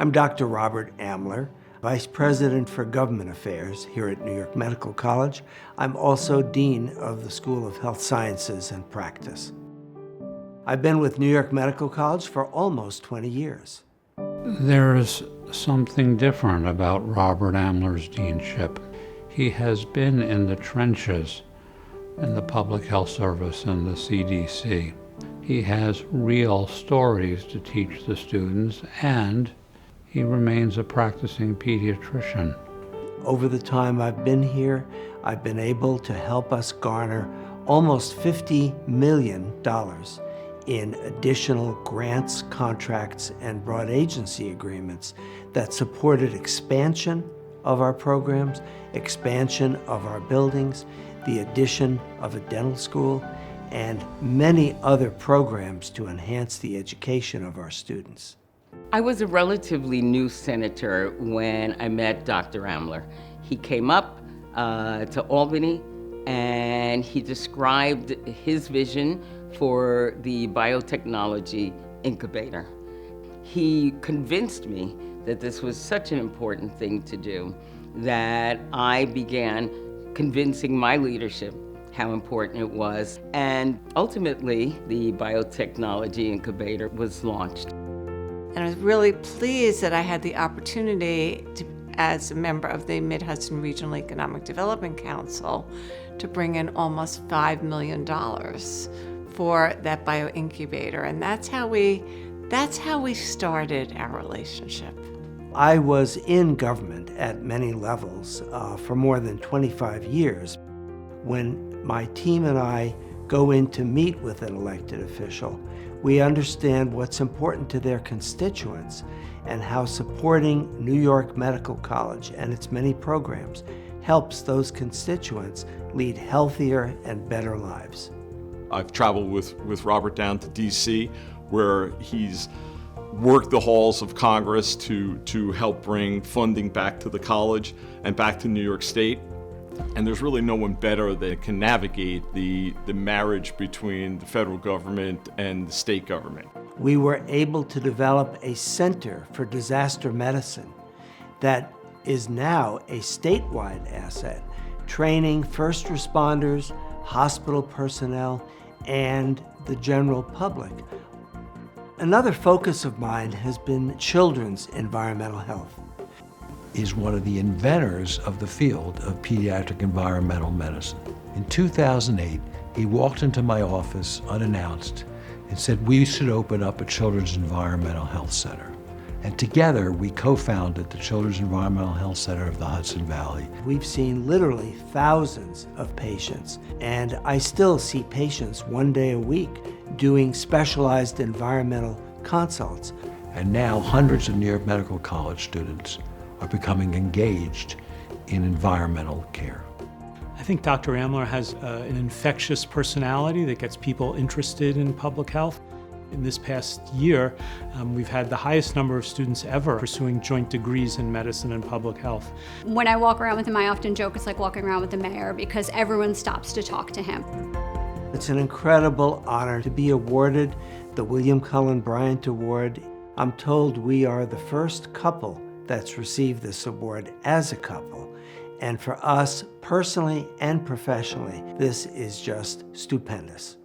I'm Dr. Robert Amler, Vice President for Government Affairs here at New York Medical College. I'm also Dean of the School of Health Sciences and Practice. I've been with New York Medical College for almost 20 years. There's something different about Robert Amler's deanship. He has been in the trenches in the Public Health Service and the CDC. He has real stories to teach the students, and he remains a practicing pediatrician. Over the time I've been here, I've been able to help us garner almost $50 million in additional grants, contracts, and broad agency agreements that supported expansion of our programs, expansion of our buildings, the addition of a dental school, and many other programs to enhance the education of our students. I was a relatively new senator when I met Dr. Amler. He came up to Albany and he described his vision for the biotechnology incubator. He convinced me that this was such an important thing to do that I began convincing my leadership how important it was. And ultimately, the biotechnology incubator was launched. And I was really pleased that I had the opportunity to, as a member of the Mid-Hudson Regional Economic Development Council, to bring in almost $5 million for that bioincubator. And that's how we started our relationship. I was in government at many levels for more than 25 years. When my team and I go in to meet with an elected official, we understand what's important to their constituents and how supporting New York Medical College and its many programs helps those constituents lead healthier and better lives. I've traveled with Robert down to DC, where he's worked the halls of Congress to help bring funding back to the college and back to New York State. And there's really no one better that can navigate the marriage between the federal government and the state government. We were able to develop a center for disaster medicine that is now a statewide asset, training first responders, hospital personnel, and the general public. Another focus of mine has been children's environmental health. Is one of the inventors of the field of pediatric environmental medicine. In 2008, he walked into my office unannounced and said we should open up a Children's Environmental Health Center. And together, we co-founded the Children's Environmental Health Center of the Hudson Valley. We've seen literally thousands of patients, and I still see patients one day a week doing specialized environmental consults. And now hundreds of New York Medical College students are becoming engaged in environmental care. I think Dr. Amler has an infectious personality that gets people interested in public health. In this past year, we've had the highest number of students ever pursuing joint degrees in medicine and public health. When I walk around with him, I often joke it's like walking around with the mayor because everyone stops to talk to him. It's an incredible honor to be awarded the William Cullen Bryant Award. I'm told we are the first couple that's received this award as a couple. And for us, personally and professionally, this is just stupendous.